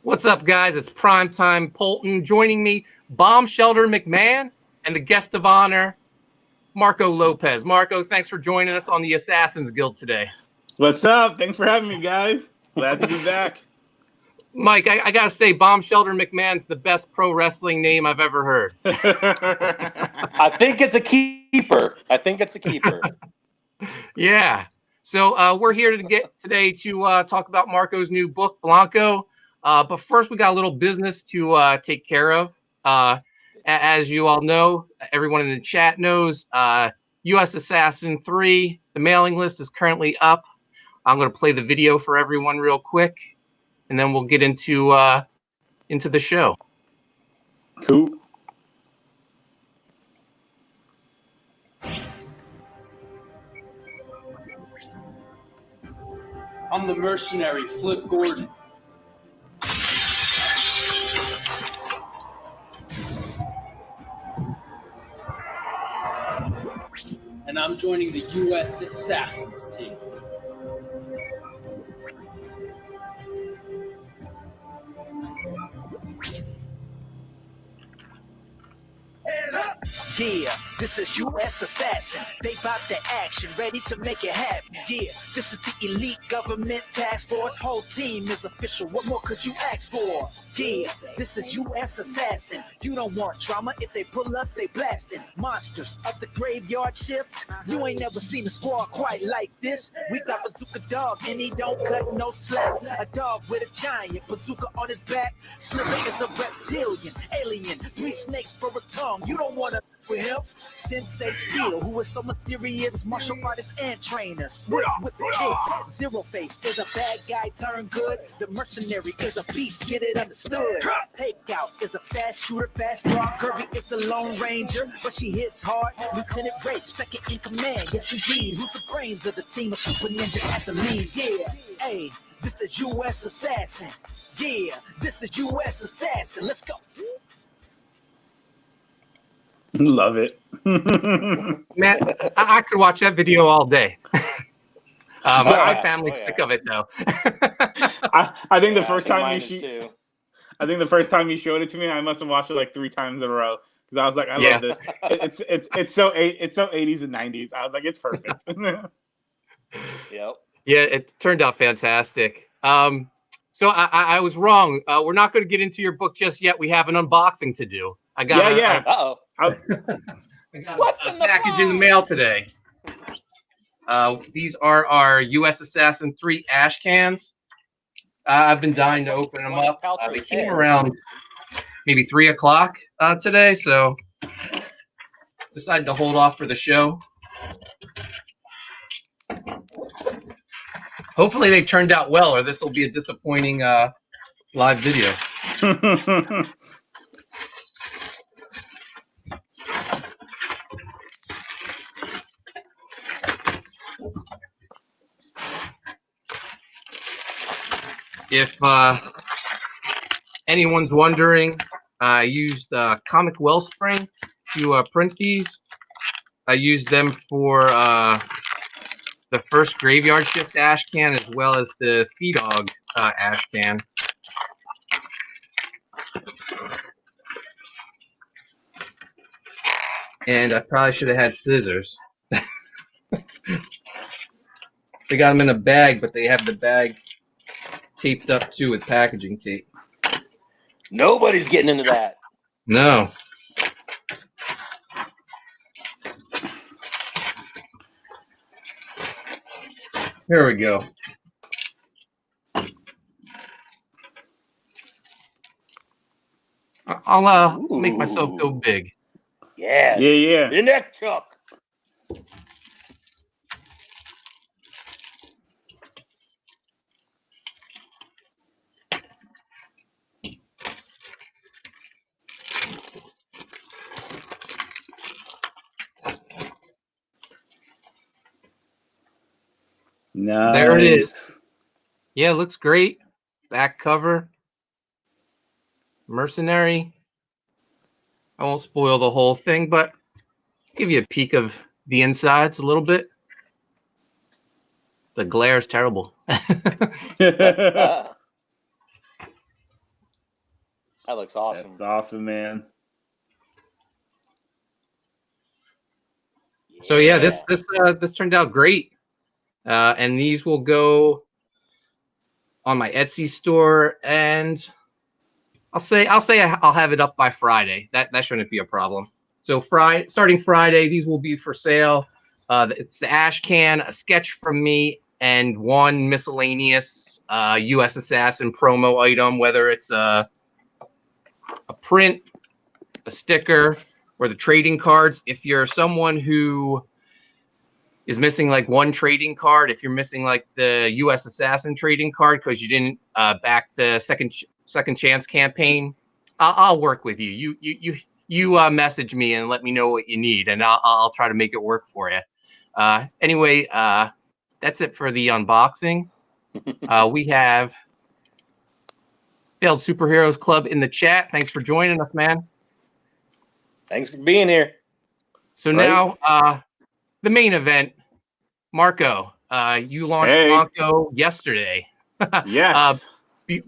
What's up, guys? It's Primetime Poulton. Joining me, Bomb Shelter McMahon, and the guest of honor, Marco Lopez. Marco, thanks for joining us on the Assassins Guild today. What's up? Thanks for having me, guys. Glad to be back. Mike, I got to say, Bomb Shelter McMahon's the best pro wrestling name I've ever heard. I think it's a keeper. Yeah. So we're here today to talk about Marco's new book, Blanco. But first, we got a little business to take care of. As you all know, everyone in the chat knows, USAssassin 3, the mailing list is currently up. I'm going to play the video for everyone real quick, and then we'll get into the show. Cool. I'm the mercenary, Flip Gordon. And I'm joining the USAssassin's team. Yeah, this is USAssassin. They bout the action, ready to make it happen. Yeah, this is the elite government task force. Whole team is official. What more could you ask for? Yeah, this is USAssassin. You don't want drama. If they pull up, they blasting. Monsters of the graveyard shift. You ain't never seen a squad quite like this. We got Bazooka Dog, and he don't cut no slack. A dog with a giant bazooka on his back. Slipper is a reptilian, alien. 3 snakes for a tongue. You don't want to with him. Sensei Steel, who is so mysterious, martial artist and trainer. With the kids, Zero Face is a bad guy turned good. The mercenary is a beast, get it understood. Takeout is a fast shooter, fast draw. Kirby is the Lone Ranger, but she hits hard. Lieutenant Rape, second in command. Yes, indeed. Who's the brains of the team? A super ninja at the lead. Yeah, hey, this is USAssassin. Yeah, this is USAssassin. Let's go. Love it. Man, I could watch that video all day. My family's sick of it, though. I think the first time the first time you showed it to me, I must have watched it like 3 times in a row because I was like, I love this. It's so 80s and 90s. I was like, it's perfect. Yep. Yeah, it turned out fantastic. So I was wrong. We're not going to get into your book just yet. We have an unboxing to do. I got Uh-oh. I got a package in the mail today. These are our USAssassin 3 ash cans. I've been dying to open them up. They came around maybe 3 o'clock today, so decided to hold off for the show. Hopefully they turned out well, or this will be a disappointing live video. If anyone's wondering, I used Comic Wellspring to print these. I used them for the first Graveyard Shift ash can as well as the Sea Dog ash can. And I probably should have had scissors. They got them in a bag, but they have the bag taped up too with packaging tape. Nobody's getting into that. No. Here we go. I'll make myself go big. Yeah. Yeah. Your neck, Chuck. Nice. There it is. Yeah, it looks great. Back cover. Mercenary. I won't spoil the whole thing, but give you a peek of the insides a little bit. The glare is terrible. That looks awesome. That's awesome, man. So yeah, this turned out great, and these will go on my Etsy store, and I'll say I'll have it up by Friday. That shouldn't be a problem. So starting Friday, these will be for sale. It's the ash can, a sketch from me, and one miscellaneous USAssassin promo item, whether it's a print, a sticker, or the trading cards. If you're someone who is missing like one trading card, if you're missing like the USAssassin trading card because you didn't back the second chance campaign, I'll work with you. You message me and let me know what you need, and I'll try to make it work for you. Anyway, that's it for the unboxing. We have Failed Superheroes Club in the chat. Thanks for joining us, man. Thanks for being here. So now, the main event, Marco. You launched Blanco yesterday. Yes.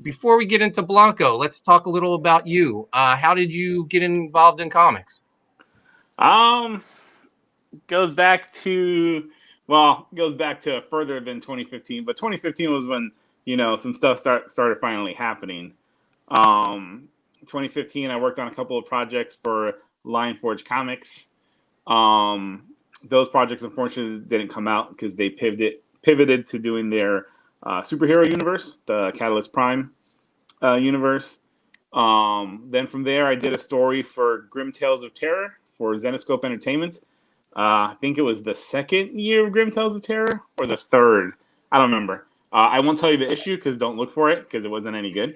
Before we get into Blanco, let's talk a little about you. How did you get involved in comics? Goes back to further than 2015, but 2015 was when, some stuff started finally happening. 2015, I worked on a couple of projects for Lionforge Comics. Those projects unfortunately didn't come out because they pivoted to doing their superhero universe, the Catalyst Prime universe. Then from there, I did a story for Grim Tales of Terror for Zenescope Entertainment. I think it was the second year of Grim Tales of Terror or the third. I don't remember. I won't tell you the issue because don't look for it because it wasn't any good.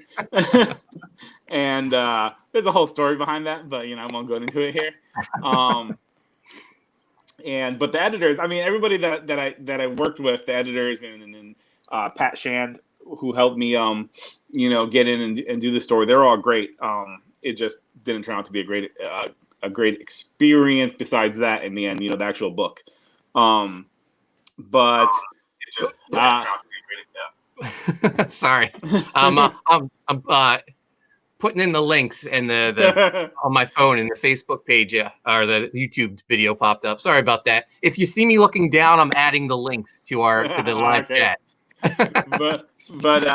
And there's a whole story behind that, but I won't go into it here. But the editors, everybody that I worked with, the editors and Pat Shand, who helped me, get in and do the story, they're all great. It just didn't turn out to be a great experience. Besides that, in the end, the actual book. But it just didn't turn out to be a great. Sorry, I'm putting in the links and the on my phone and the Facebook page or the YouTube video popped up. Sorry about that. If you see me looking down, I'm adding the links to the live chat. but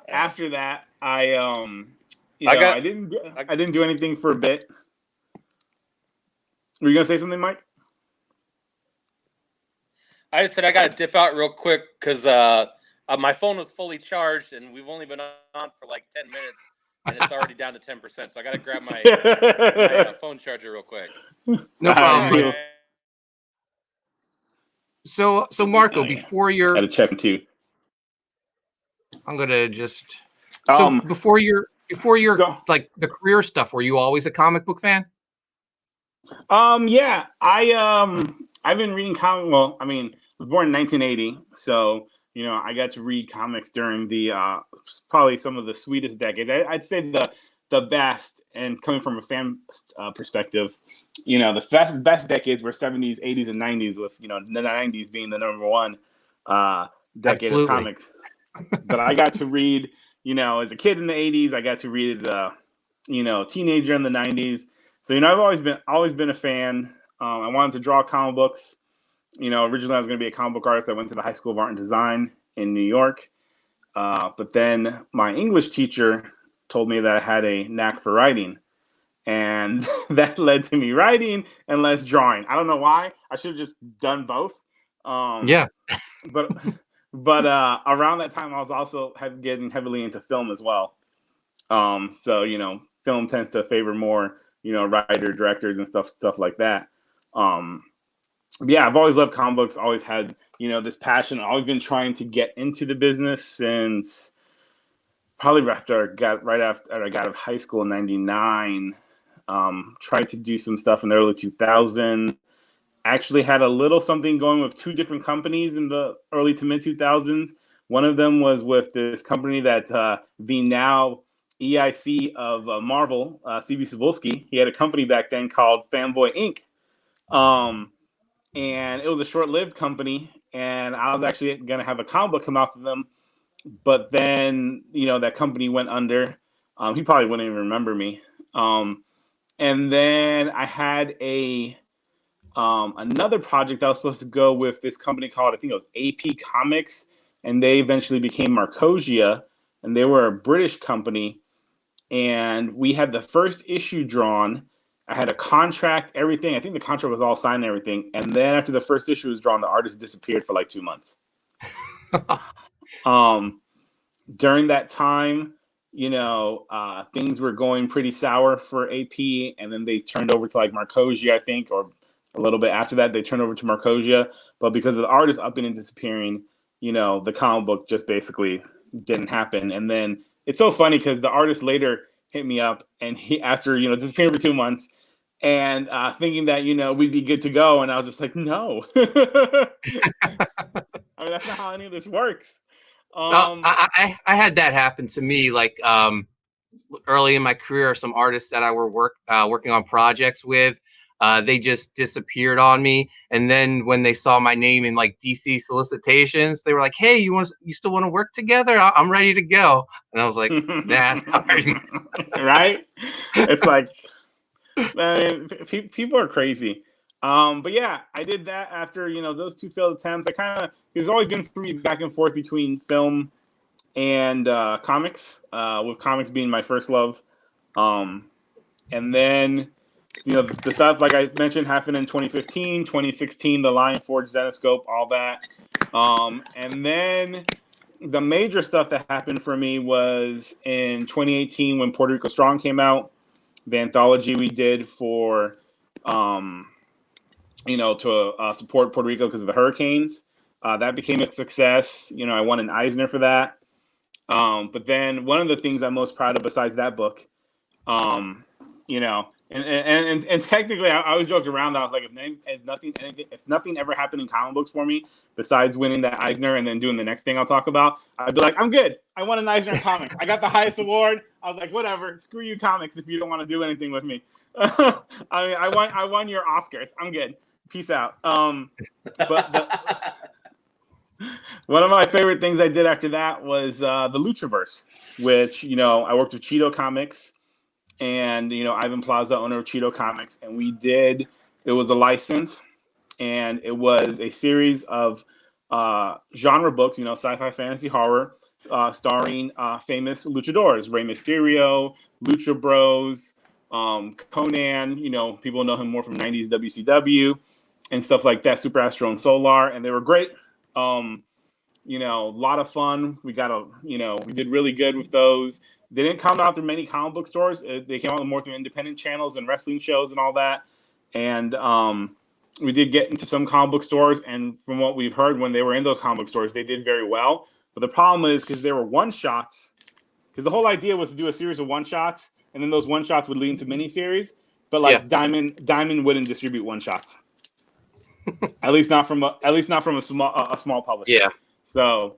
after that, I didn't do anything for a bit. Were you gonna say something, Mike? I just said I gotta dip out real quick because my phone was fully charged and we've only been on for like 10 minutes. And it's already down to 10%, so I got to grab my phone charger real quick. No problem. So Marco, before you're, I had to check too. I'm gonna just before you're like the career stuff. Were you always a comic book fan? Yeah, I've been reading comics. Well, I was born in 1980, so. I got to read comics during the probably some of the sweetest decades. I'd say the best, and coming from a fan perspective, the best decades were 70s, 80s, and 90s, with the 90s being the number one decade of comics. But I got to read, as a kid in the 80s. I got to read as a teenager in the 90s. So I've always been a fan. I wanted to draw comic books. Originally I was going to be a comic book artist. I went to the High School of Art and Design in New York. But then my English teacher told me that I had a knack for writing. And that led to me writing and less drawing. I don't know why. I should have just done both. Yeah. But around that time, I was also getting heavily into film as well. So, film tends to favor more, writer, directors and stuff like that. Yeah, I've always loved comic books, always had, this passion. I've always been trying to get into the business since probably right after I got out of high school in 99. Tried to do some stuff in the early 2000s. Actually had a little something going with two different companies in the early to mid 2000s. One of them was with this company that the now EIC of Marvel, C.B. Cebulski. He had a company back then called Fanboy Inc. And it was a short-lived company, and I was actually going to have a comic book come out from them. But then, that company went under. He probably wouldn't even remember me. And then I had another project that was supposed to go with this company called, I think it was AP Comics, and they eventually became Marcosia, and they were a British company. And we had the first issue drawn. I had a contract, everything. I think the contract was all signed and everything. And then after the first issue was drawn, the artist disappeared for like 2 months. During that time, things were going pretty sour for AP, and then they turned over to like Marcosia, I think, or a little bit after that, they turned over to Marcosia. But because of the artist upping and disappearing, the comic book just basically didn't happen. And then it's so funny because the artist later hit me up, and he, after disappearing for 2 months, and thinking that we'd be good to go, and I was just like, no. I mean, that's not how any of this works. I had that happen to me, like early in my career. Some artists that I were working on projects with, they just disappeared on me. And then when they saw my name in like DC solicitations, they were like, "Hey, you still want to work together? I'm ready to go." And I was like, "Nah, sorry." Right? It's like, I mean, people are crazy. But yeah, I did that after those 2 failed attempts. It's always been for me back and forth between film and comics, with comics being my first love. And then the stuff like I mentioned happened in 2015, 2016, the Lion Forge Zenoscope, all that. And then the major stuff that happened for me was in 2018 when Puerto Rico Strong came out. The anthology we did for to support Puerto Rico because of the hurricanes. That became a success. I won an Eisner for that. But then one of the things I'm most proud of besides that book, and technically I always joked around that I was like, if nothing ever happened in comic books for me besides winning that Eisner and then doing the next thing I'll talk about, I'd be like, I'm good. I won an Eisner in comics. I got the highest award. I was like, whatever, screw you comics if you don't want to do anything with me. I won your Oscars. I'm good. Peace out. But one of my favorite things I did after that was the Lucha Verse, which I worked with Cheeto Comics, and Ivan Plaza, owner of Cheeto Comics, and it was a license, and it was a series of genre books, sci-fi, fantasy, horror, starring famous luchadors, Rey Mysterio, Lucha Bros, Conan. People know him more from 90s WCW and stuff like that, Super Astro and Solar, and they were great. A lot of fun. We did really good with those. They didn't come out through many comic book stores. They came out more through independent channels and wrestling shows and all that. And we did get into some comic book stores. And from what we've heard, when they were in those comic book stores, they did very well. But the problem is because they were one-shots, because the whole idea was to do a series of one-shots, and then those one-shots would lead into miniseries. But Diamond wouldn't distribute one-shots. At least not from a small publisher. Yeah. So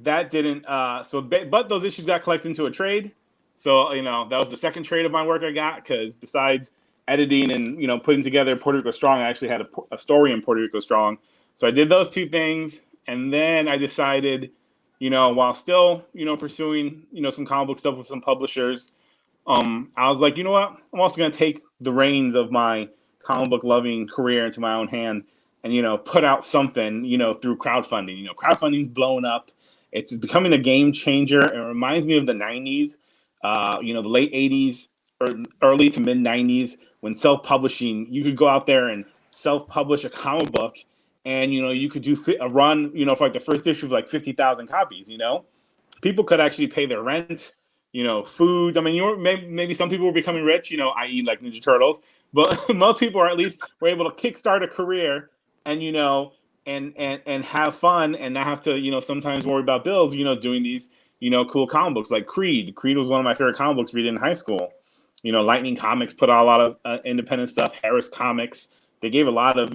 that didn't. But those issues got collected into a trade. So that was the second trade of my work I got, because besides editing and putting together Puerto Rico Strong, I actually had a story in Puerto Rico Strong. So I did those 2 things, and then I decided, while still pursuing some comic book stuff with some publishers, I was like, you know what? I'm also going to take the reins of my comic book loving career into my own hand and, put out something, through crowdfunding. Crowdfunding's blowing up. It's becoming a game changer. It reminds me of the 90s, the late 80s or early to mid 90s, when self-publishing, you could go out there and self-publish a comic book, and, you could do a run, for like the first issue of like 50,000 copies, People could actually pay their rent, food. I mean, maybe some people were becoming rich, i.e. like Ninja Turtles, but most people were able to kickstart a career and, and have fun and not have to, sometimes worry about bills, doing these, cool comic books like Creed. Creed was one of my favorite comic books reading in high school. Lightning Comics put out a lot of independent stuff. Harris Comics. They gave a lot of,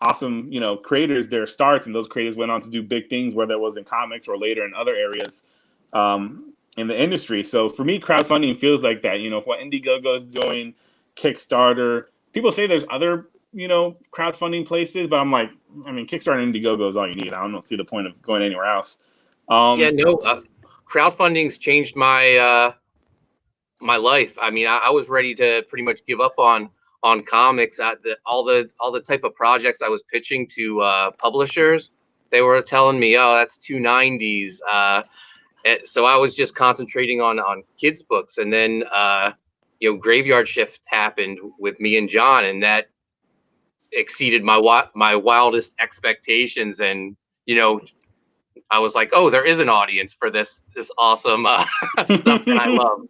awesome, creators their starts, and those creators went on to do big things, whether it was in comics or later in other areas in the industry. So for me, crowdfunding feels like that. What Indiegogo is doing, Kickstarter. People say there's other crowdfunding places, but I'm like, I mean, Kickstarter and Indiegogo is all you need. I don't see the point of going anywhere else. crowdfunding's changed my my life. I mean, I was ready to pretty much give up on comics. All the type of projects I was pitching to publishers, they were telling me, "Oh, that's too 90s." So I was just concentrating on kids' books, and then Graveyard Shift happened with me and John, and that exceeded my wildest expectations. And I was like, "Oh, there is an audience for this awesome stuff that I love."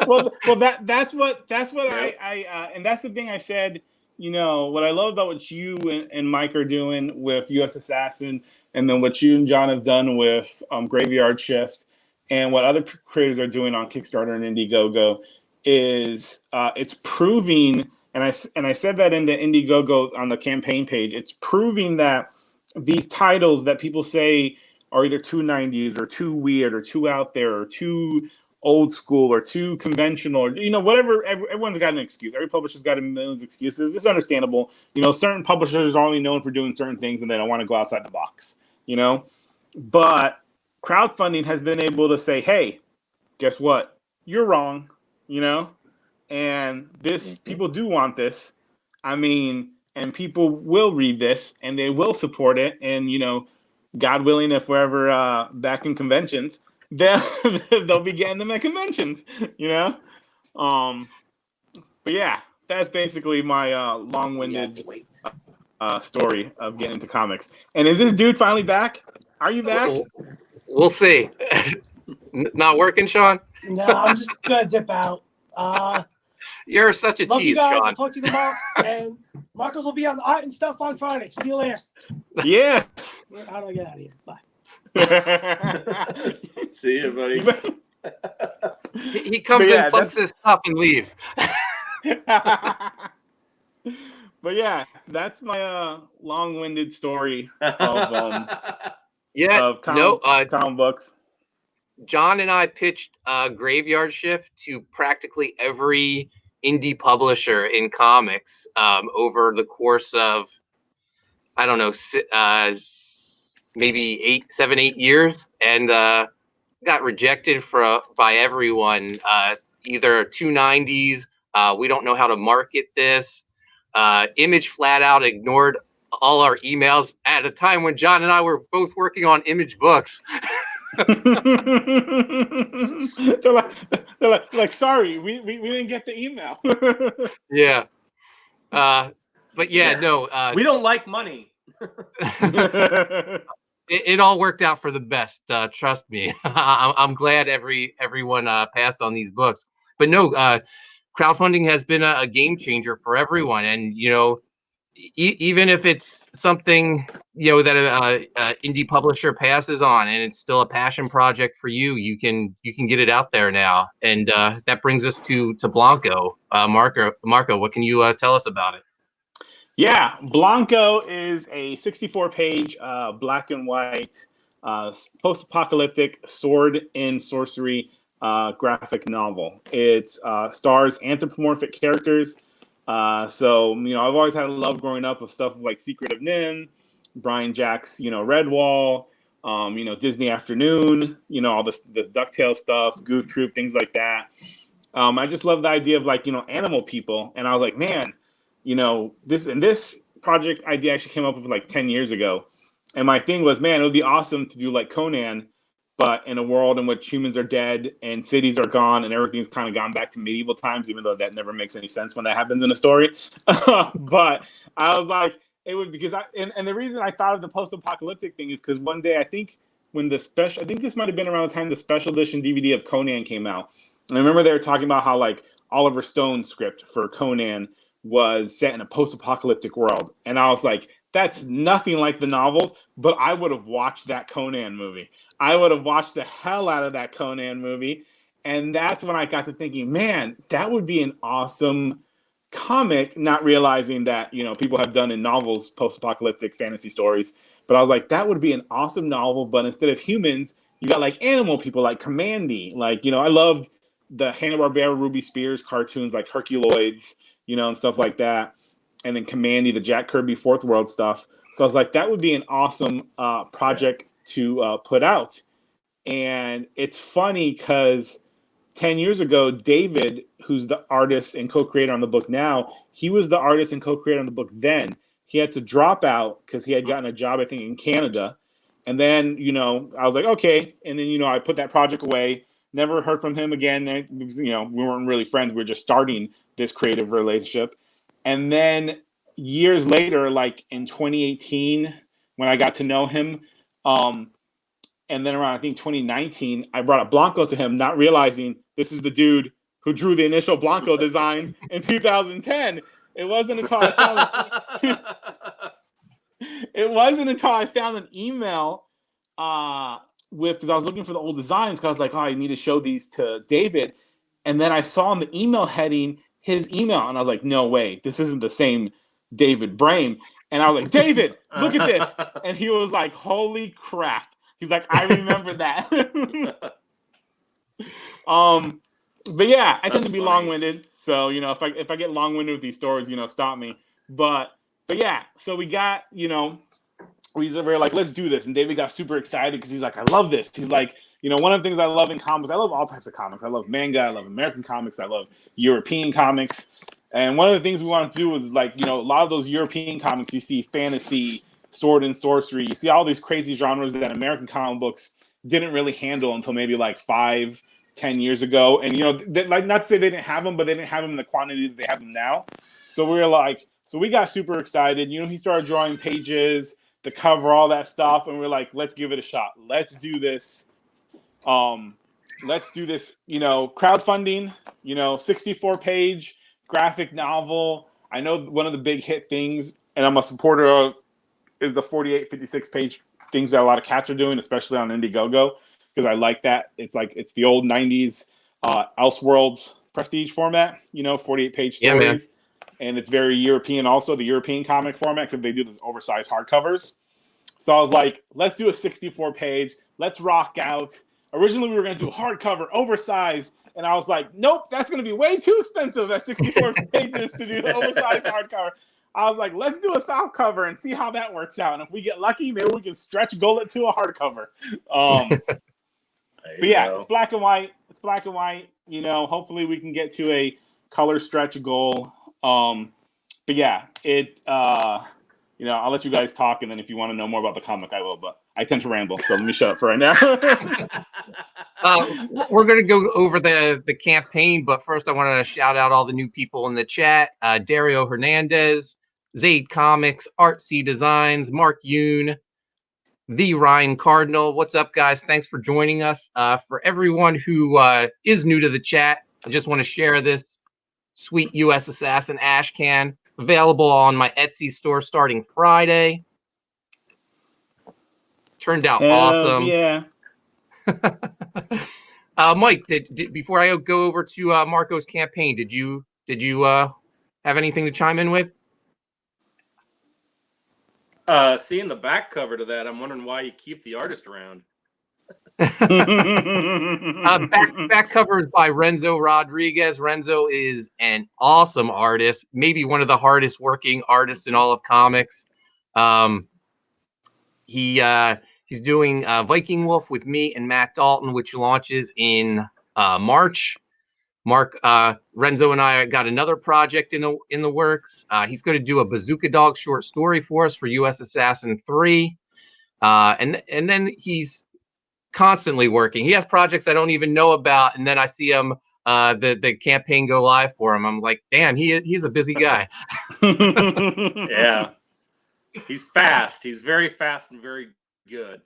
well, that's what I and that's the thing I said. What I love about what you and Mike are doing with USAssassin, and then what you and John have done with Graveyard Shift, and what other creators are doing on Kickstarter and Indiegogo, is it's proving, and I said that in the Indiegogo on the campaign page, it's proving that these titles that people say are either too 90s or too weird or too out there or too old school or too conventional, or whatever. Everyone's got an excuse. Every publisher's got a million excuses. It's understandable. Certain publishers are only known for doing certain things, and they don't want to go outside the box. But crowdfunding has been able to say, "Hey, guess what? You're wrong." And this people do want this. I mean, and people will read this and they will support it. And God willing, if we're ever back in conventions, they'll be getting them at conventions, But yeah, that's basically my long-winded story of getting into comics. And is this dude finally back? Are you back? We'll see. Not working, Sean? No, I'm just gonna dip out. You're such a love tease, you guys. Sean. I'll talk to you tomorrow. And Marcos will be on art and stuff on Friday. See you later. Yeah. How do I get out of here? Bye. See you, buddy. He comes in, puts his stuff, and leaves. But yeah, that's my long-winded story of comic books. John and I pitched Graveyard Shift to practically every indie publisher in comics over the course of, I don't know, maybe 8 years, and got rejected by everyone. Either too 90s, we don't know how to market this. Image flat out ignored all our emails at a time when John and I were both working on Image books. they're like, sorry, we didn't get the email. Yeah. But no. We don't like money. It all worked out for the best. Trust me. I'm glad everyone passed on these books. But no, crowdfunding has been a game changer for everyone. And, even if it's something, that a indie publisher passes on and it's still a passion project for you, you can get it out there now. And that brings us to Blanco. Marco, what can you tell us about it? Yeah, Blanco is a 64-page black and white post-apocalyptic sword and sorcery graphic novel. It stars anthropomorphic characters. So I've always had a love growing up of stuff like Secret of Nim, Brian Jack's Redwall, Disney Afternoon, all the DuckTales stuff, Goof Troop, things like that. I just love the idea of animal people, and I was like, man, this project idea actually came up with 10 years ago, and my thing was, man, it would be awesome to do like Conan, but in a world in which humans are dead and cities are gone and everything's kind of gone back to medieval times, even though that never makes any sense when that happens in a story. But I was like, it would, because and the reason I thought of the post-apocalyptic thing is because one day, I think this might have been around the time the special edition DVD of Conan came out. And I remember they were talking about how Oliver Stone's script for Conan was set in a post-apocalyptic world. And I was like, that's nothing like the novels, but I would have watched that Conan movie. I would have watched the hell out of that Conan movie. And that's when I got to thinking, man, that would be an awesome comic, not realizing that, people have done in novels post-apocalyptic fantasy stories. But I was like, that would be an awesome novel, but instead of humans, you got animal people like Commandy. I loved the Hanna-Barbera Ruby Spears cartoons like Herculoids, and stuff like that. And then Commandy, the Jack Kirby Fourth World stuff. So I was like, that would be an awesome project to put out. And it's funny because 10 years ago, David, who's the artist and co-creator on the book now, he was the artist and co-creator on the book then. He had to drop out because he had gotten a job, I think, in Canada. And then, I was like, okay. And then, I put that project away. Never heard from him again. We weren't really friends. We were just starting this creative relationship. And then years later, like in 2018, when I got to know him, and then around, I think, 2019, I brought up Blanco to him, not realizing this is the dude who drew the initial Blanco designs in 2010. It wasn't until I found an email because I was looking for the old designs, because I was like, I need to show these to David. And then I saw in the email heading his email, and I was like, no way, this isn't the same David Brame. And I was like, David, look at this. And he was like, holy crap. He's like, I remember that. But yeah, I tend to be long-winded. So, if I get long-winded with these stories, stop me. But yeah, so we got, we were like, let's do this. And David got super excited because he's like, I love this. He's like, one of the things I love in comics, I love all types of comics. I love manga, I love American comics, I love European comics. And one of the things we wanted to do was like, a lot of those European comics, you see fantasy, sword and sorcery. You see all these crazy genres that American comic books didn't really handle until maybe like 5-10 years ago. And, like, not to say they didn't have them, but they didn't have them in the quantity that they have them now. So we were like, we got super excited. He started drawing pages, the cover, all that stuff. And we're like, let's give it a shot. Let's do this. Crowdfunding, 64-page graphic novel. I know one of the big hit things, and I'm a supporter of, is the 48, 56-page things that a lot of cats are doing, especially on Indiegogo, because I like that. It's the old 90s Elseworlds prestige format, 48-page stories. Yeah, man. And it's very European also, the European comic format, except they do those oversized hardcovers. So I was like, let's do a 64-page. Let's rock out. Originally, we were going to do hardcover, oversized. And I was like, nope, that's going to be way too expensive at 64 pages to do oversized hardcover. I was like, let's do a soft cover and see how that works out. And if we get lucky, maybe we can stretch goal it to a hardcover. But yeah, it's black and white. Hopefully we can get to a color stretch goal. But yeah, I'll let you guys talk. And then if you want to know more about the comic, I will. But I tend to ramble. So let me shut up for right now. We're going to go over the campaign. But first, I want to shout out all the new people in the chat. Dario Hernandez, Zaid Comics, Artsy Designs, Mark Yoon, the Ryan Cardinal. What's up, guys? Thanks for joining us. For everyone who is new to the chat, I just want to share this sweet US Assassin ash can, available on my Etsy store starting Friday. Have awesome. Yeah. Mike, did before I go over to Marco's campaign, did you have anything to chime in with? Seeing the back cover to that, I'm wondering why you keep the artist around. Back cover is by Renzo Rodriguez. Renzo is an awesome artist, maybe one of the hardest working artists in all of comics. He's doing Viking Wolf with me and Matt Dalton, which launches in March. Renzo and I got another project in the works. He's going to do a Bazooka Dog short story for us for USAssassin 3. And then he's constantly working. He has projects I don't even know about, and then I see him the campaign go live for him. I'm like, damn, he's a busy guy. Yeah. He's fast. He's very fast and very good.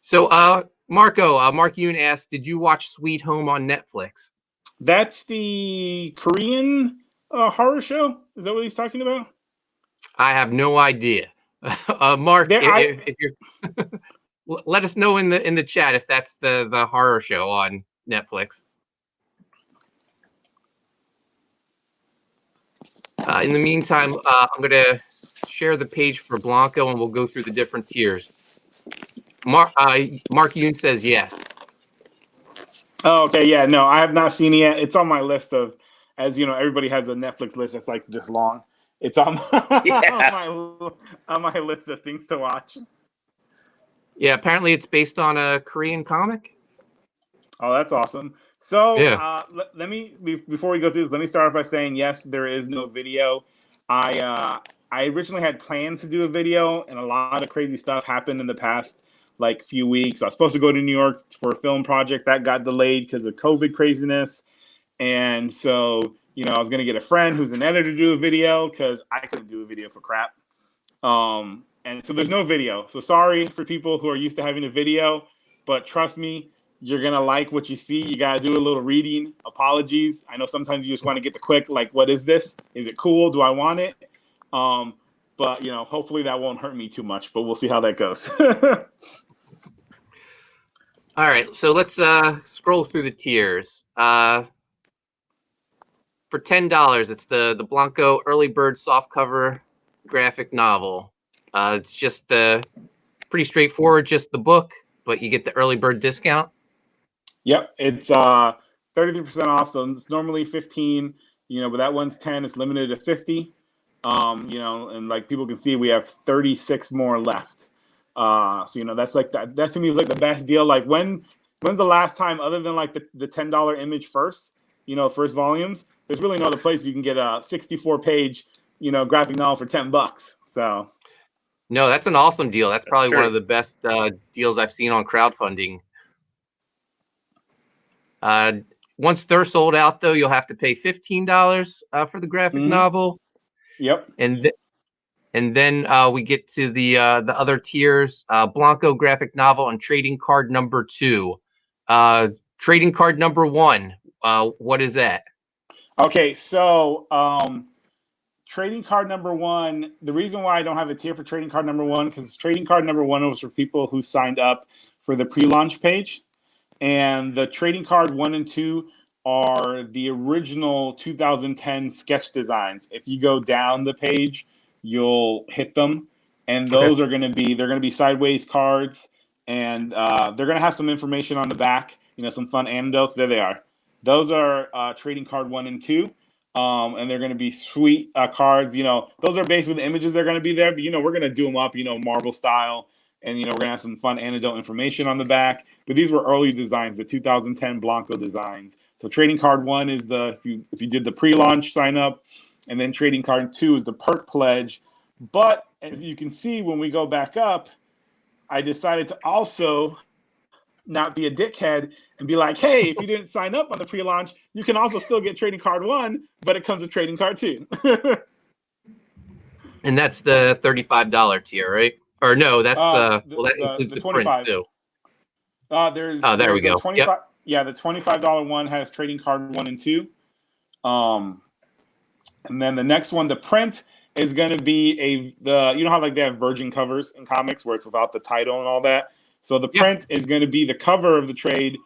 So Mark Yoon asked, did you watch Sweet Home on Netflix? That's the Korean horror show? Is that what he's talking about? I have no idea. Mark, if you're let us know in the chat if that's the horror show on Netflix. In the meantime, I'm going to share the page for Blanco, and we'll go through the different tiers. Mark Yoon says yes. Oh, okay. Yeah, no, I have not seen it yet. It's on my list of, as you know, everybody has a Netflix list that's like this long. It's on my list of things to watch. Yeah, apparently it's based on a Korean comic. Oh, that's awesome. So Yeah. let me, before we go through this, let me start off by saying, yes, there is no video. I originally had plans to do a video, and a lot of crazy stuff happened in the past few weeks. I was supposed to go to New York for a film project that got delayed because of COVID craziness. And so, I was going to get a friend who's an editor to do a video because I couldn't do a video for crap. And so there's no video. So sorry for people who are used to having a video, but trust me, you're going to like what you see. You got to do a little reading. Apologies. I know sometimes you just want to get the quick, what is this? Is it cool? Do I want it? But, hopefully that won't hurt me too much, but we'll see how that goes. All right, so let's scroll through the tiers. For $10, it's the Blanco Early Bird softcover graphic novel. It's just pretty straightforward, just the book, but you get the early bird discount. Yep, it's 33% off, so it's normally 15, but that one's 10. It's limited to 50. And like people can see, we have 36 more left. So that's that to me is the best deal. When's the last time, other than the $10 image first, first volumes, there's really no other place you can get a 64-page graphic novel for $10. So no, that's an awesome deal. That's probably true. one of the best deals I've seen on crowdfunding. Once they're sold out, though, you'll have to pay $15 for the graphic novel. Yep. And then we get to the other tiers: Blanco graphic novel and trading card number 2. Trading card number 1. What is that? Okay, so trading card number 1. The reason why I don't have a tier for trading card number 1 because trading card number 1 was for people who signed up for the pre-launch page. And the trading card 1 and 2 are the original 2010 sketch designs. If you go down the page, you'll hit them. And those are going to be sideways cards. And they're going to have some information on the back, some fun anecdotes. There they are. Those are trading card 1 and 2. And they're going to be sweet cards. Those are basically the images that are going to be there. But, we're going to do them up, Marvel style. And, we're going to have some fun anecdote information on the back. But these were early designs, the 2010 Blanco designs. So trading card 1 is if you did the pre-launch sign up. And then trading card 2 is the perk pledge. But as you can see, when we go back up, I decided to also not be a dickhead and be like, hey, if you didn't sign up on the pre-launch, you can also still get trading card 1, but it comes with trading card 2. And that's the $35 tier, right? Or no, that's that includes the 25 print too. There we go. 25. Yep. Yeah, the $25 one has trading card 1 and 2. And then the next one, the print, is going to be how they have virgin covers in comics where it's without the title and all that. So the print is going to be the cover of the trade,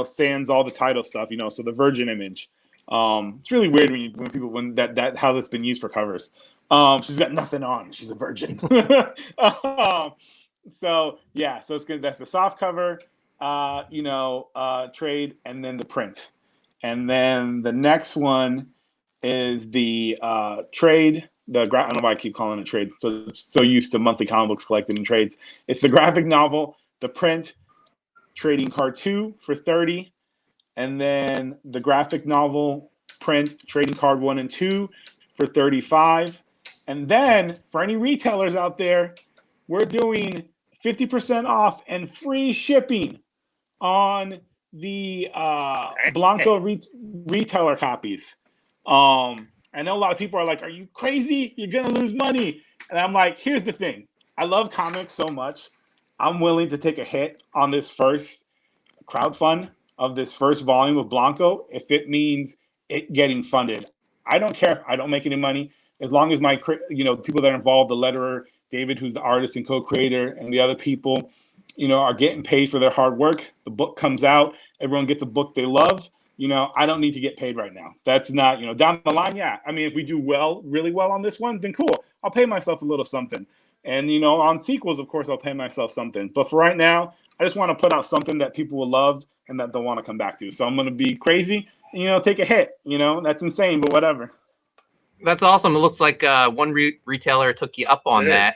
sans all the title stuff, so the virgin image. It's really weird when that how that's been used for covers. She's got nothing on. She's a virgin. So it's good. That's the soft cover, trade, and then the print. And then the next one is the trade. I don't know why I keep calling it trade. So used to monthly comic books collected in trades. It's the graphic novel, the print, trading card 2 for $30, and then the graphic novel, print, trading card 1 and 2 for $35. And then for any retailers out there, we're doing 50% off and free shipping on the Blanco retailer copies. I know a lot of people are like, are you crazy? You're going to lose money. And I'm like, here's the thing. I love comics so much. I'm willing to take a hit on this first crowdfund of this first volume of Blanco if it means it getting funded. I don't care if I don't make any money. As long as my, people that are involved, the letterer, David, who's the artist and co-creator, and the other people, are getting paid for their hard work. The book comes out. Everyone gets a book they love. I don't need to get paid right now. That's not, down the line. Yeah. I mean, if we do really well on this one, then cool. I'll pay myself a little something. And, on sequels, of course, I'll pay myself something. But for right now, I just want to put out something that people will love and that they'll want to come back to. So I'm going to be crazy, and, take a hit. That's insane, but whatever. That's awesome. It looks like one retailer took you up on that.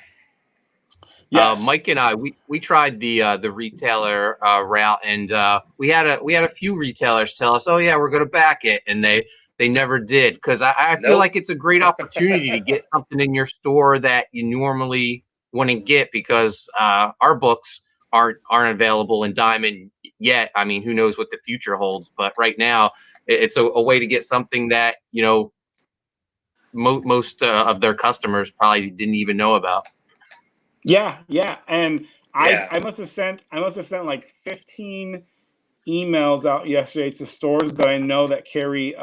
Yes. Mike and I, we tried the retailer route, and we had a few retailers tell us, "Oh yeah, we're going to back it," and they never did, because I feel like it's a great opportunity to get something in your store that you normally wouldn't get, because our books aren't available in Diamond yet. I mean, who knows what the future holds? But right now, it's a way to get something that most of their customers probably didn't even know about. Yeah, and I must have sent like 15 emails out yesterday to stores that I know that carry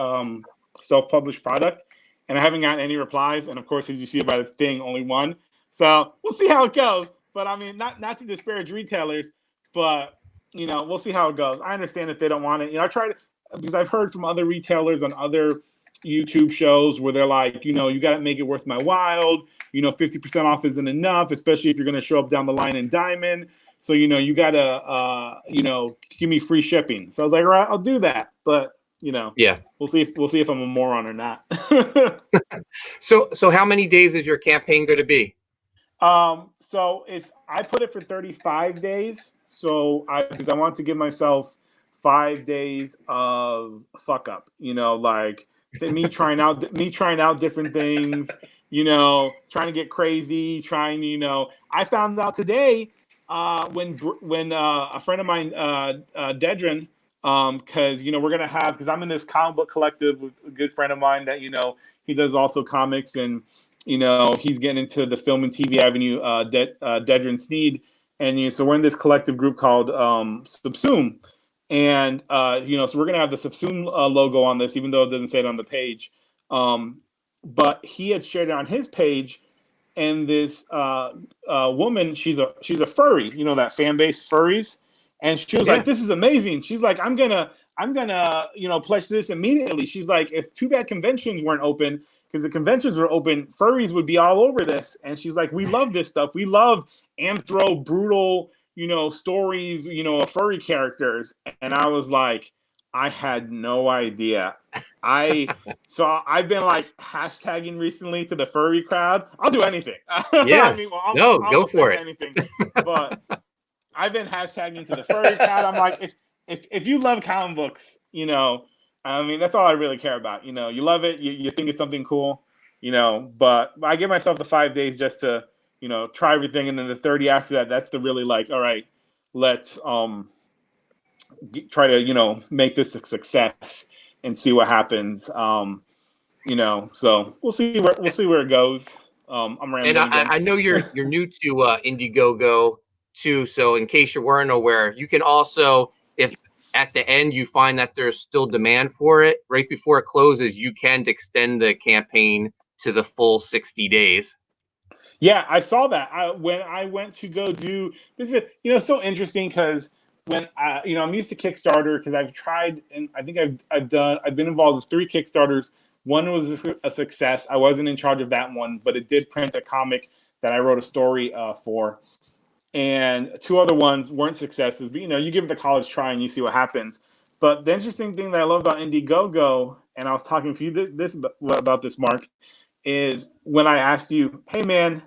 self-published product, and I haven't gotten any replies. And of course, as you see by the thing, only one. So we'll see how it goes. But I mean, not to disparage retailers, but we'll see how it goes. I understand if they don't want it. I tried, because I've heard from other retailers on other YouTube shows where they're like, you got to make it worth my while. 50% off isn't enough, especially if you're going to show up down the line in Diamond. So, you got to, give me free shipping. So I was like, all right, I'll do that. But, yeah, we'll see if I'm a moron or not. So how many days is your campaign going to be? So I put it for 35 days. So because I want to give myself 5 days of fuck up, like me trying out different things, trying to get crazy, I found out today, when a friend of mine, Dedrin, because we're gonna have, because I'm in this comic book collective with a good friend of mine that he does also comics, and he's getting into the film and TV avenue, Dedrin Sneed, and so we're in this collective group called Subsume, and so we're gonna have the Subsume logo on this, even though it doesn't say it on the page, but he had shared it on his page. And this woman, she's a furry, that fan base furries, and she was like, "This is amazing." She's like, "I'm gonna pledge this immediately." She's like, "If Too Bad conventions weren't open, because the conventions were open, furries would be all over this." And she's like, "We love this stuff. We love anthro brutal, stories, of furry characters." And I was like, I had no idea. So I've been like hashtagging recently to the furry crowd. I'll do anything. Yeah. I'll go for it. Anything. But I've been hashtagging to the furry crowd. I'm like, if you love comic books, that's all I really care about. You love it. You think it's something cool. But I give myself the 5 days just to try everything, and then the 30 after that. That's the really like, all right, let's try to make this a success and see what happens. So we'll see where it goes. I'm rambling. And I know you're new to Indiegogo too, so in case you weren't aware, you can also, if at the end you find that there's still demand for it, right before it closes, you can extend the campaign to the full 60 days. Yeah, I saw that. When I went to go do this, is so interesting, because when I'm used to Kickstarter, because I've tried, and I think I've been involved with 3 Kickstarters. One was a success. I wasn't in charge of that one, but it did print a comic that I wrote a story for. And 2 other ones weren't successes, but you give it the college try and you see what happens. But the interesting thing that I love about Indiegogo, and I was talking to you about this, Mark, is when I asked you, "Hey man,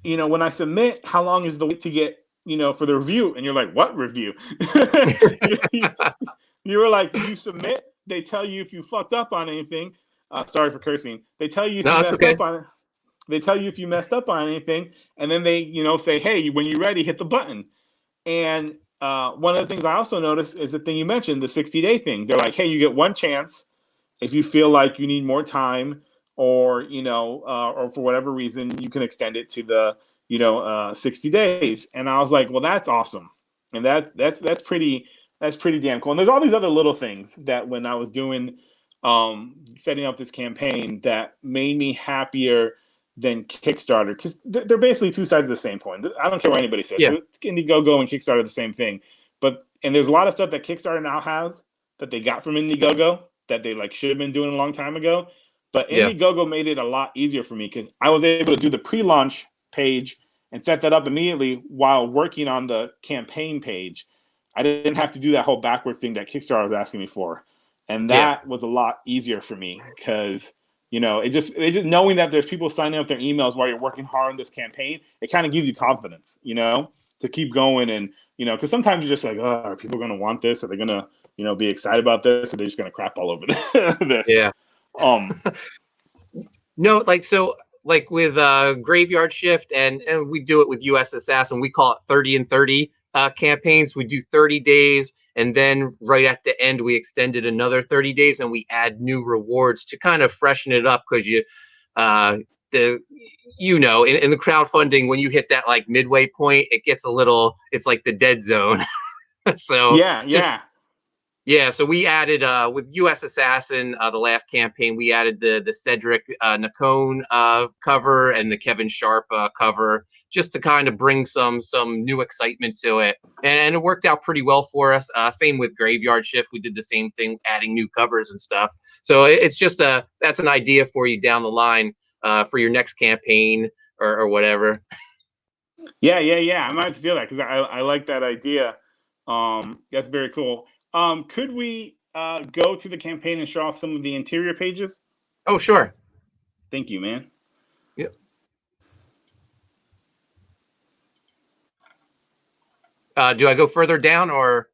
when I submit, how long is the wait to get for the review?" And you're like, "What review?" You were like, "You submit, they tell you if you fucked up on anything." Sorry for cursing. They tell you if you messed up on it. They tell you if you messed up on anything, and then they, say, "Hey, when you're ready, hit the button." And one of the things I also noticed is the thing you mentioned, the 60-day thing. They're like, "Hey, you get one chance. If you feel like you need more time, or or for whatever reason, you can extend it to the 60 days." And I was like, "Well, that's awesome," and that's pretty damn cool. And there's all these other little things that when I was doing setting up this campaign that made me happier than Kickstarter, because they're basically 2 sides of the same coin. I don't care what anybody says. Yeah. Indiegogo and Kickstarter are the same thing, and there's a lot of stuff that Kickstarter now has that they got from Indiegogo that they should have been doing a long time ago. But Indiegogo made it a lot easier for me, because I was able to do the pre-launch page and set that up immediately while working on the campaign page. I didn't have to do that whole backwards thing that Kickstarter was asking me for. And that was a lot easier for me, because it just knowing that there's people signing up their emails while you're working hard on this campaign, it kind of gives you confidence, to keep going. And, because sometimes you're just like, oh, are people going to want this? Are they going to, be excited about this? Or are they just going to crap all over this? Yeah. No, like with Graveyard Shift, and we do it with USAssassin. We call it 30 and 30 campaigns. We do 30 days, and then right at the end, we extended another 30 days, and we add new rewards to kind of freshen it up, because in the crowdfunding, when you hit that like midway point, it gets it's like the dead zone. So yeah, so we added with USAssassin, the last campaign, we added the Cedric Nacone cover and the Kevin Sharp cover, just to kind of bring some new excitement to it, and it worked out pretty well for us. Same with Graveyard Shift, we did the same thing, adding new covers and stuff. So it's just that's an idea for you down the line for your next campaign or whatever. Yeah. I might have to do that, because I like that idea. That's very cool. Could we go to the campaign and show off some of the interior pages? Oh, sure. Thank you, man. Yep. Do I go further down or?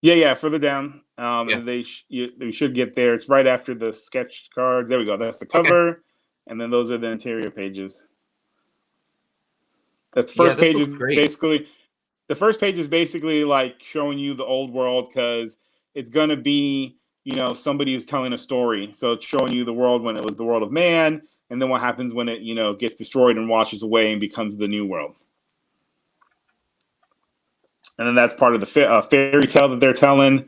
Yeah, further down. And they should get there. It's right after the sketch cards. There we go. That's the cover, okay. And then those are the interior pages. The first page is basically. The first page is basically like showing you the old world, because it's going to be, somebody who's telling a story. So it's showing you the world when it was the world of man, and then what happens when it, gets destroyed and washes away and becomes the new world. And then that's part of the fairy tale that they're telling.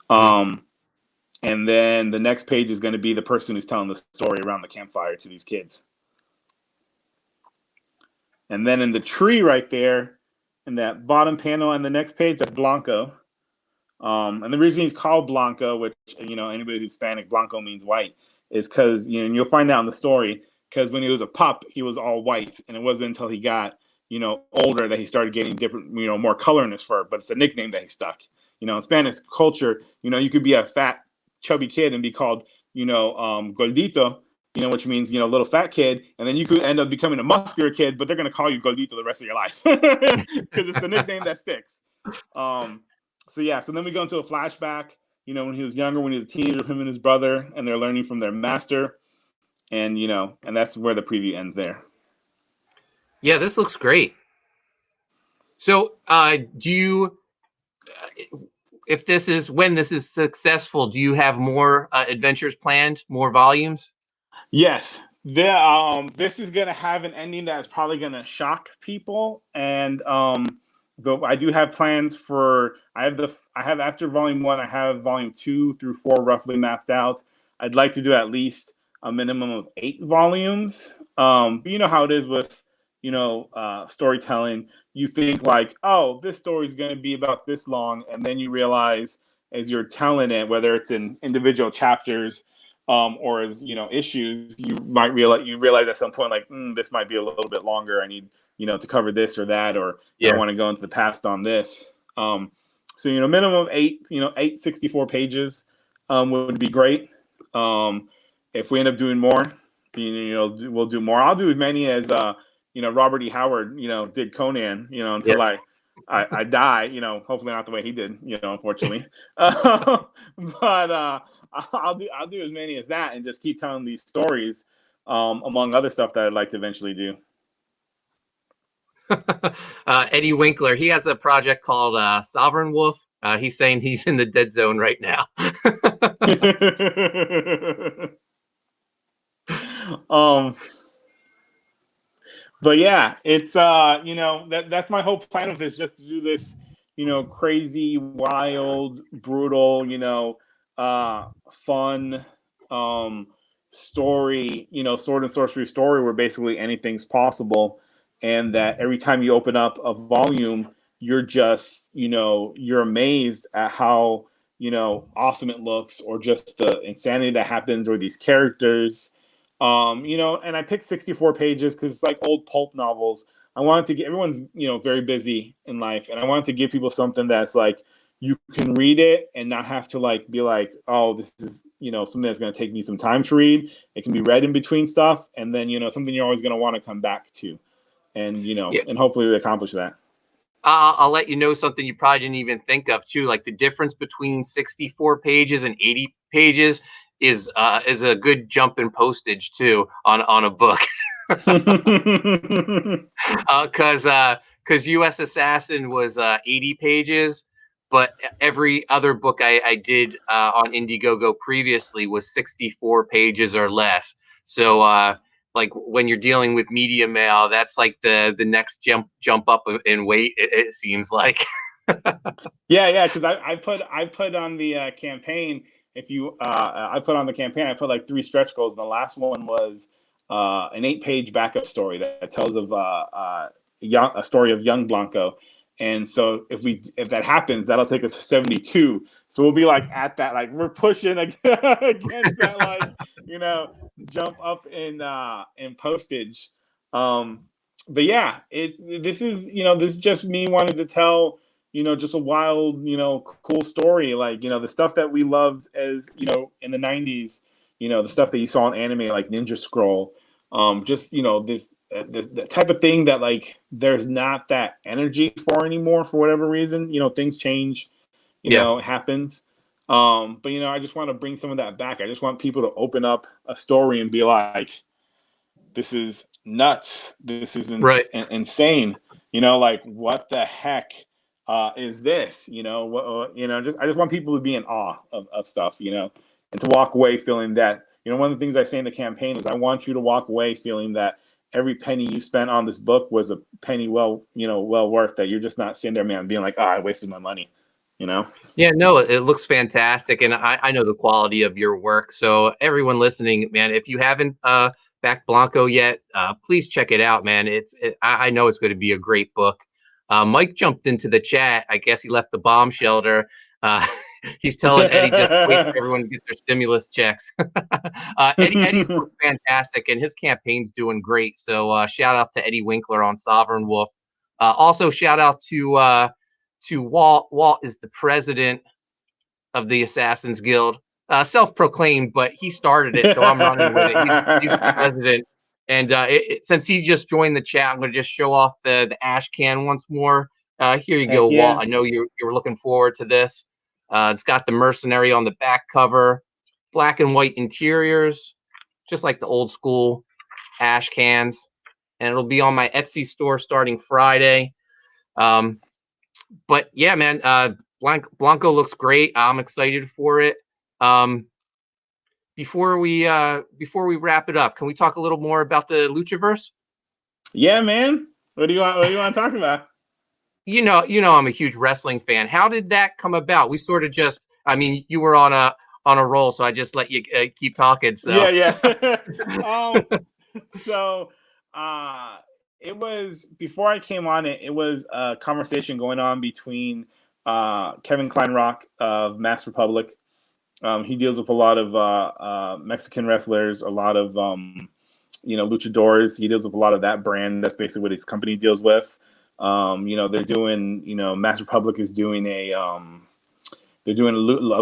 And then the next page is going to be the person who's telling the story around the campfire to these kids. And then in the tree right there, in that bottom panel on the next page, that's Blanco. And the reason he's called Blanco, which, anybody who's Hispanic, Blanco means white, is because, and you'll find out in the story, because when he was a pup, he was all white. And it wasn't until he got, older that he started getting different, more color in his fur. But it's a nickname that he stuck. In Spanish culture, you could be a fat, chubby kid and be called, Gordito, which means, little fat kid. And then you could end up becoming a muscular kid, but they're going to call you Gordito the rest of your life, because it's the nickname that sticks. So then we go into a flashback, when he was younger, when he was a teenager, him and his brother, and they're learning from their master. And, and that's where the preview ends there. Yeah, this looks great. So do you, when this is successful, do you have more adventures planned, more volumes? Yes. This is going to have an ending that is probably going to shock people. And but I do have plans for, I have after volume 1, I have volume 2 through 4 roughly mapped out. I'd like to do at least a minimum of 8 volumes. But you know how it is with, storytelling. You think like, oh, this story is going to be about this long. And then you realize as you're telling it, whether it's in individual chapters, or as issues, you might realize at some point like this might be a little bit longer. I need to cover this or that, or I want to go into the past on this. So minimum of 8 64 pages would be great. If we end up doing more, we'll do more. I'll do as many as Robert E. Howard did Conan until I die. Hopefully not the way he did. Unfortunately, but. I'll do as many as that and just keep telling these stories, among other stuff that I'd like to eventually do. Eddie Winkler, he has a project called Sovereign Wolf. He's saying he's in the dead zone right now. But yeah, it's that's my whole plan with this, just to do this, crazy, wild, brutal, fun story, sword and sorcery story where basically anything's possible, and that every time you open up a volume, you're just, you're amazed at how, awesome it looks, or just the insanity that happens, or these characters, and I picked 64 pages because it's like old pulp novels. I wanted to get, everyone's, very busy in life, and I wanted to give people something that's like, you can read it and not have to like be like, oh, this is, you know, something that's going to take me some time to read. It can be read in between stuff, and then, you know, something you're always going to want to come back to, and, you know, and hopefully we accomplish that. I'll let you know something you probably didn't even think of too. Like the difference between 64 pages and 80 pages is a good jump in postage too on a book. Because US Assassin was 80 pages, but every other book I did on Indiegogo previously was 64 pages or less. So like when you're dealing with media mail, that's like the next jump up in weight. It seems like. yeah, because I put on the campaign. If you I put on the campaign, I put like 3 stretch goals, and the last one was an 8-page backup story that tells of a story of young Blanco. And so if that happens, that'll take us to 72. So we'll be like at that, like we're pushing against that, like, you know, jump up in postage. But yeah, this is just me wanting to tell, you know, just a wild, you know, cool story. Like, you know, the stuff that we loved as, you know, in the 90s, you know, the stuff that you saw in anime like Ninja Scroll. Just, you know, the type of thing that like there's not that energy for anymore for whatever reason. You know, things change, you know, it happens. But, you know, I just want to bring some of that back. I just want people to open up a story and be like, this is nuts. This is insane. You know, like, what the heck is this? You know, I just want people to be in awe of stuff, you know, and to walk away feeling that, you know, one of the things I say in the campaign is I want you to walk away feeling that every penny you spent on this book was a penny well worth, that you're just not sitting there, man, being like, I wasted my money, you know? Yeah, no, it looks fantastic. And I know the quality of your work. So everyone listening, man, if you haven't backed Blanco yet, please check it out, man. I know it's going to be a great book. Mike jumped into the chat. I guess he left the bomb shelter. He's telling Eddie just wait for everyone to get their stimulus checks. Eddie's fantastic, and his campaign's doing great. So shout out to Eddie Winkler on Sovereign Wolf. Also shout out to Walt. Walt is the president of the Assassins Guild, self-proclaimed, but he started it, so I'm running with it. He's the president. And since he just joined the chat, I'm going to just show off the ash can once more. Here you go, Walt. I know you were looking forward to this. It's got the mercenary on the back cover, black and white interiors, just like the old school ash cans. And it'll be on my Etsy store starting Friday. But yeah, man, Blanco looks great. I'm excited for it. Before we wrap it up, can we talk a little more about the Lucha Verse? Yeah, man. What do you want to talk about? You know, I'm a huge wrestling fan. How did that come about? We sort of just, I mean, you were on a roll, so I just let you keep talking. So yeah. So it was, before I came on it was a conversation going on between Kevin Kleinrock of Mass Republic. He deals with a lot of Mexican wrestlers, a lot of luchadors. He deals with a lot of that brand. That's basically what his company deals with. They're doing, Mass Republic is doing a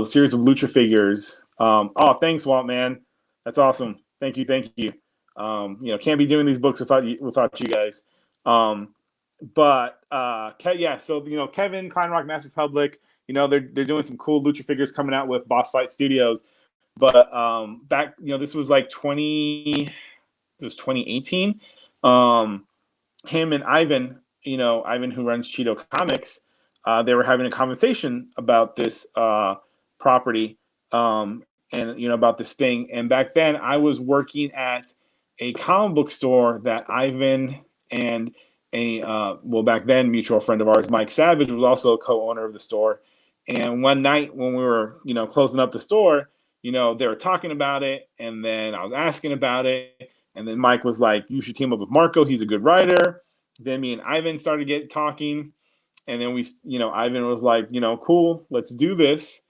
series of lucha figures. Oh, thanks, Walt, man. That's awesome. Thank you. Can't be doing these books without you guys. So Kevin Kleinrock, Mass Republic, they're doing some cool lucha figures coming out with Boss Fight Studios. But back, this was like 2018. Him and Ivan, Ivan who runs Cheeto Comics, they were having a conversation about this property and about this thing. And back then I was working at a comic book store that Ivan and back then mutual friend of ours, Mike Savage, was also a co-owner of the store. And one night when we were, closing up the store, they were talking about it, and then I was asking about it, and then Mike was like, "You should team up with Marco. He's a good writer." Then me and Ivan started talking, and then Ivan was like, "Cool, let's do this.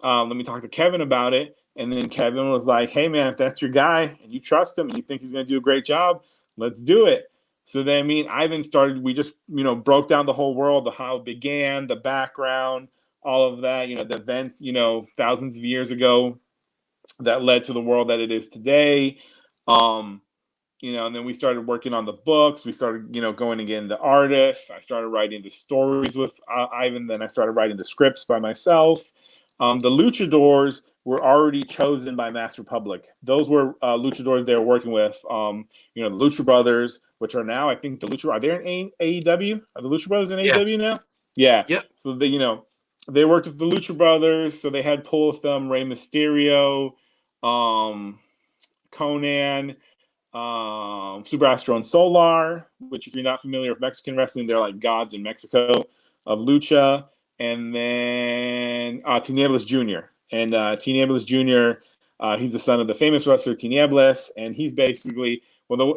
Let me talk to Kevin about it." And then Kevin was like, "Hey man, if that's your guy and you trust him and you think he's going to do a great job, let's do it." So then me and Ivan started. We just broke down the whole world, how it began, the background, all of that, the events, thousands of years ago that led to the world that it is today. And then we started working on the books. We started, going to get into artists. I started writing the stories with Ivan. Then I started writing the scripts by myself. The luchadors were already chosen by Mass Republic. Those were luchadors they were working with. The Lucha Brothers, which are now, I think, are they in AEW? Are the Lucha Brothers in AEW now? Yeah. Yep. So they worked with the Lucha Brothers. So they had pull with them Rey Mysterio, Conan, Super Astro and Solar, which, if you're not familiar with Mexican wrestling, they're like gods in Mexico of lucha. And then Tinieblas Jr. And Tinieblas Jr., he's the son of the famous wrestler Tinieblas, and he's basically,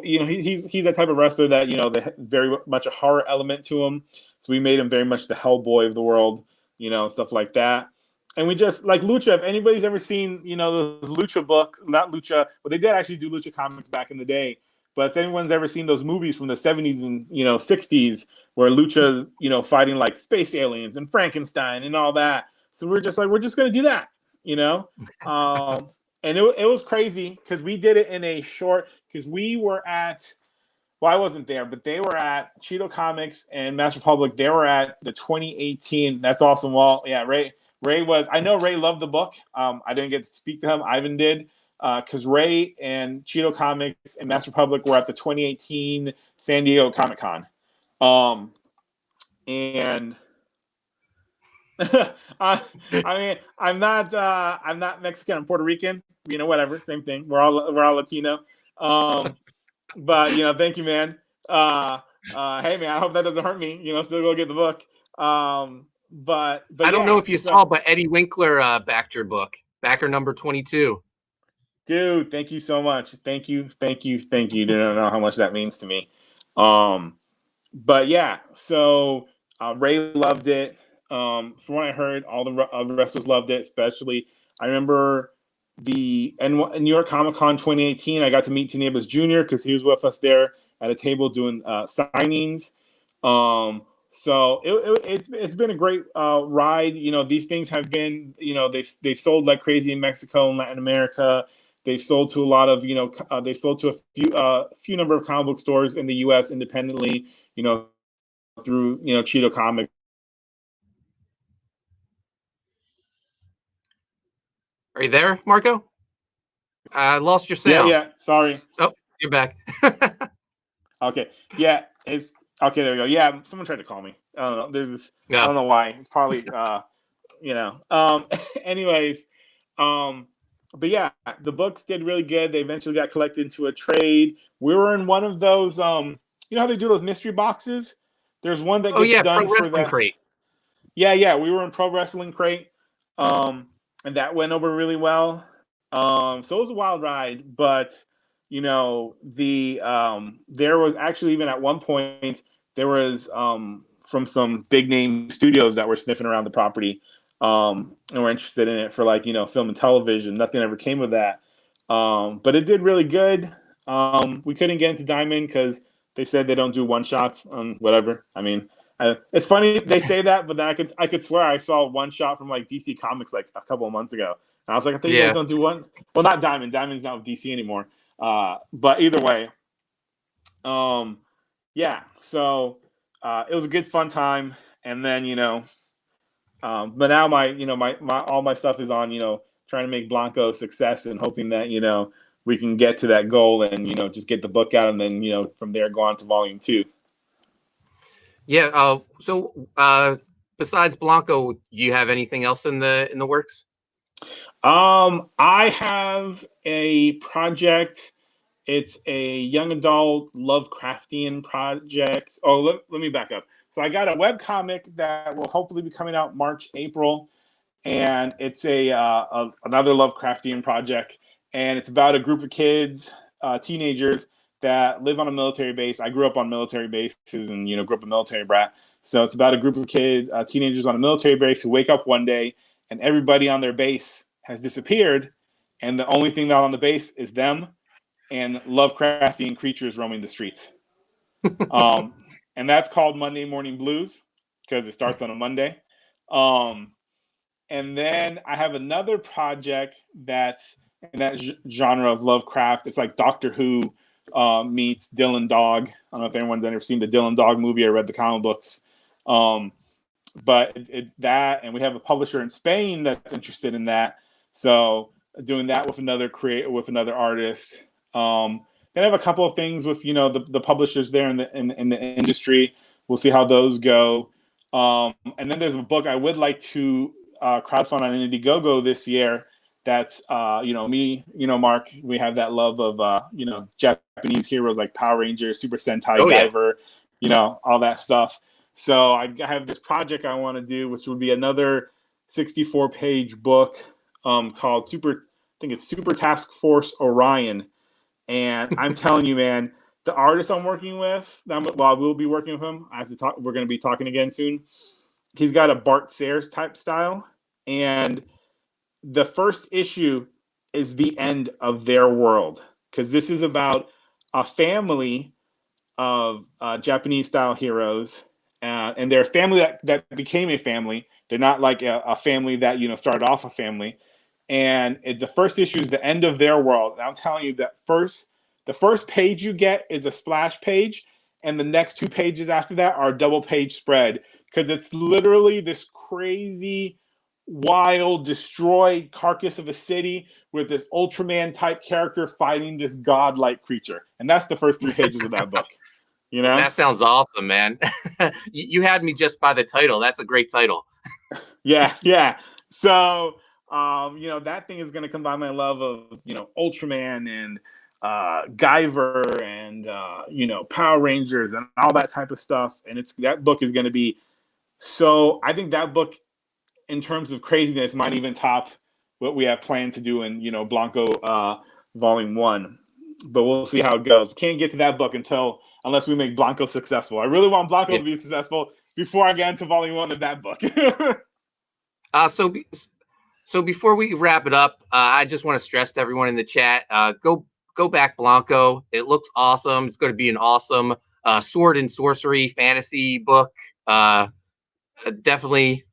he's that type of wrestler that, they very much a horror element to him. So we made him very much the Hellboy of the world, stuff like that. And we just, like Lucha, if anybody's ever seen, those Lucha books, not Lucha, but they did actually do Lucha comics back in the day. But if anyone's ever seen those movies from the 70s and, 60s where Lucha's, fighting like space aliens and Frankenstein and all that. So we're just going to do that, And it was crazy because we did it in a short, because we were at, well, I wasn't there, but they were at Cheeto Comics and Mass Republic. They were at the 2018. That's awesome. Well, yeah, Ray was, I know Ray loved the book. I didn't get to speak to him. Ivan did, because Ray and Cheeto Comics and Mass Republic were at the 2018 San Diego Comic-Con. And I mean, I'm not Mexican. I'm Puerto Rican. Whatever, same thing. We're all Latino. But thank you, man. Hey, man, I hope that doesn't hurt me. Still go get the book. But I don't know if you saw, but Eddie Winkler backed your book, backer number 22. Dude, thank you so much. Thank you. You don't know how much that means to me. But yeah, so Ray loved it. From what I heard, all the wrestlers loved it. Especially, I remember the New York Comic Con 2018. I got to meet Tinieblas Jr. because he was with us there at a table doing signings. So it's been a great ride. These things have been, they've sold like crazy in Mexico and Latin America. They've sold to a lot of, they've sold to a few number of comic book stores in the U.S. independently, through, Cheeto Comics. Are you there, Marco? I lost your sound. Yeah. Sorry. Oh, you're back. Okay. Yeah. Okay, there we go. Yeah, someone tried to call me. I don't know. There's this. Yeah. I don't know why. It's probably, Anyways, but yeah, the books did really good. They eventually got collected into a trade. We were in one of those. How they do those mystery boxes? There's one that gets done Pro for that. Crate. Yeah. We were in Pro Wrestling Crate, and that went over really well. So it was a wild ride, but. There was actually, even at one point, there was from some big name studios that were sniffing around the property and were interested in it for film and television. Nothing ever came of that. But it did really good. We couldn't get into Diamond because they said they don't do one shots on whatever. I mean, it's funny they say that, but then I could swear I saw one shot from DC Comics a couple of months ago. And I was like, I thought you guys don't do one. Well, not Diamond. Diamond's not with DC anymore. But either way, yeah, so it was a good fun time. And then, but now my all my stuff is on, trying to make Blanco a success and hoping that, we can get to that goal and, just get the book out and then, from there go on to volume 2. Yeah. So besides Blanco, do you have anything else in the works? I have a project. It's a young adult Lovecraftian project. Oh, let me back up. So I got a webcomic that will hopefully be coming out March, April. And it's another Lovecraftian project. And it's about a group of kids, teenagers that live on a military base. I grew up on military bases and, grew up a military brat. So it's about a group of kids, teenagers on a military base who wake up one day and everybody on their base has disappeared. And the only thing not on the base is them and Lovecraftian creatures roaming the streets. And that's called Monday Morning Blues because it starts on a Monday. And then I have another project that's in that genre of Lovecraft. It's like Doctor Who meets Dylan Dog. I don't know if anyone's ever seen the Dylan Dog movie or read the comic books. But it's that, and we have a publisher in Spain that's interested in that. So doing that with another artist. Then I have a couple of things with the publishers there in the industry. We'll see how those go. And then there's a book I would like to crowdfund on Indiegogo this year. That's me, Mark. We have that love of Japanese heroes like Power Rangers, Super Sentai, Guyver, all that stuff. So I have this project I want to do, which would be another 64-page book called Super Task Force Orion. And I'm telling you, man, the artist I'm working with, we'll be working with him. We're going to be talking again soon. He's got a Bart Sayers type style, and the first issue is the end of their world, because this is about a family of Japanese style heroes. And they're a family that became a family. They're not like a family that started off a family. And the first issue is the end of their world. And I'm telling you that the first page you get is a splash page, and the next 2 pages after that are a double page spread, because it's literally this crazy, wild, destroyed carcass of a city with this Ultraman type character fighting this godlike creature. And that's the first 3 pages of that book. That sounds awesome, man. You had me just by the title. That's a great title. Yeah. So, that thing is going to combine my love of, Ultraman and Guyver and, Power Rangers and all that type of stuff. And that book is going to be I think that book, in terms of craziness, might even top what we have planned to do in, Blanco Volume 1. But we'll see how it goes. Can't get to that book unless we make Blanco successful. I really want Blanco to be successful before I get into Volume 1 of that book. So before we wrap it up, I just want to stress to everyone in the chat, go back Blanco. It looks awesome. It's going to be an awesome sword and sorcery fantasy book. Definitely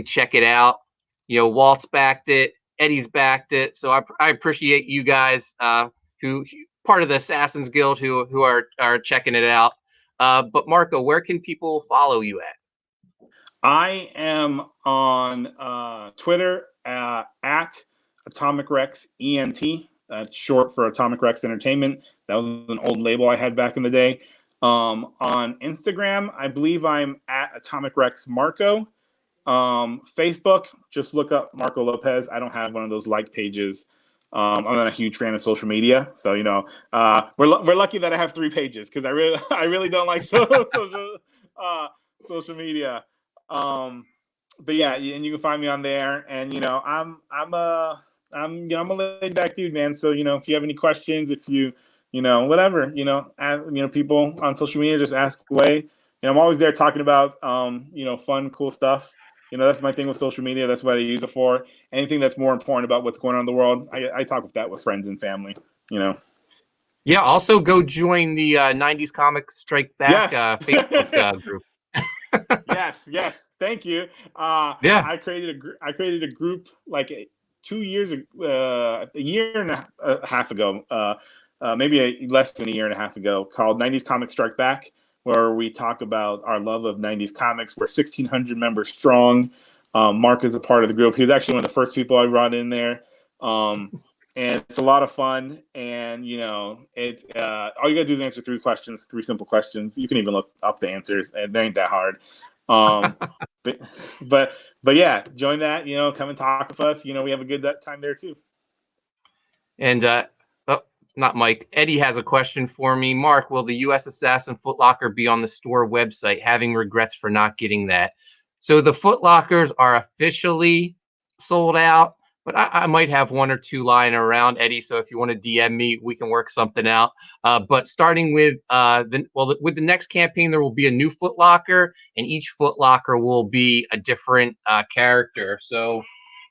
check it out. Walt's backed it. Eddie's backed it. So I appreciate you guys who part of the Assassins Guild who are checking it out. But Marco, where can people follow you at? I am on Twitter at Atomic Rex ENT. That's short for Atomic Rex Entertainment. That was an old label I had back in the day. On Instagram, I believe I'm at Atomic Rex Marco. Facebook, just look up Marco Lopez. I don't have one of those like pages. I'm not a huge fan of social media, so we're lucky that I have 3 pages, because I really don't like social media. But yeah, and you can find me on there. And I'm a laid back dude, man. So if you have any questions, if you whatever, people on social media, just ask away. I'm always there talking about fun, cool stuff. That's my thing with social media. That's what I use it for. Anything that's more important about what's going on in the world, I talk with that with friends and family. Yeah. Also, go join the 90s Comics Strike Back Facebook group. Yes. Thank you. I created a group like 2 years ago, a year and a half ago, maybe less than a year and a half ago, called 90s Comics Strike Back, where we talk about our love of 90s comics. We're 1,600 members strong. Mark is a part of the group. He was actually one of the first people I brought in there. And it's a lot of fun. And, all you got to do is answer 3 simple questions. You can even look up the answers, and they ain't that hard. But yeah, join that, come and talk with us. We have a good time there too. And, not Mike. Eddie has a question for me. Mark, will the U.S. Assassin Foot Locker be on the store website? Having regrets for not getting that. So the Foot Lockers are officially sold out, but I might have 1 or 2 lying around, Eddie. So if you want to DM me, we can work something out. But starting with with the next campaign, there will be a new Foot Locker, and each Foot Locker will be a different character. So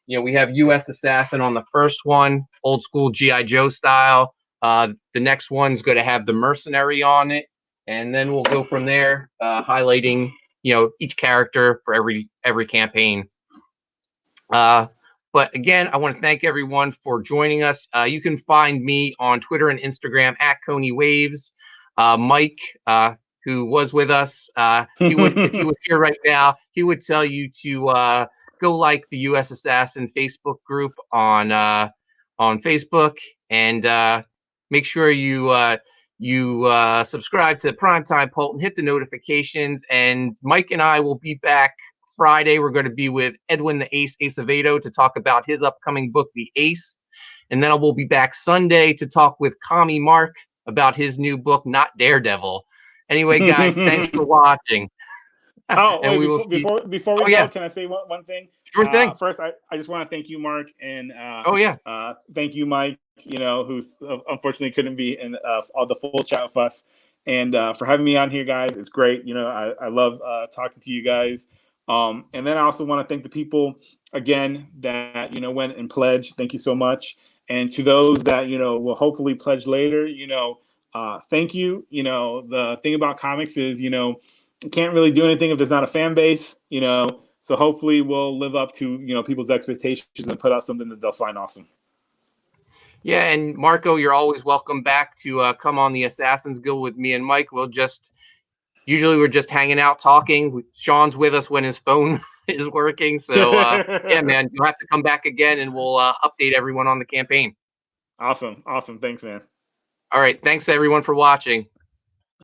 we have U.S. Assassin on the first one, old school G.I. Joe style. The next one's going to have the mercenary on it, and then we'll go from there, highlighting each character for every campaign. But again, I want to thank everyone for joining us. You can find me on Twitter and Instagram at Coney Waves. Mike, who was with us, he would, if he was here right now, he would tell you to go like the US Assassin Facebook group on Facebook, and make sure you subscribe to Primetime Poulton, hit the notifications, and Mike and I will be back Friday. We're going to be with Edwin the Ace Acevedo to talk about his upcoming book, The Ace. And then we'll be back Sunday to talk with Kami Mark about his new book, Not Daredevil. Anyway, guys, thanks for watching. Oh, and wait, before we go, can I say one thing? Sure thing. First, I just want to thank you, Mark, and thank you, Mike, who's unfortunately couldn't be in all the full chat with us. And for having me on here, guys, it's great. I love talking to you guys. And then I also want to thank the people again that went and pledged. Thank you so much. And to those that will hopefully pledge later, thank you. The thing about comics is you can't really do anything if there's not a fan base. So hopefully we'll live up to people's expectations and put out something that they'll find awesome. Yeah, and Marco, you're always welcome back to come on the Assassin's Guild with me and Mike. Usually we're just hanging out talking. Sean's with us when his phone is working. So, yeah, man, you'll have to come back again and we'll update everyone on the campaign. Awesome. Thanks, man. All right. Thanks, everyone, for watching.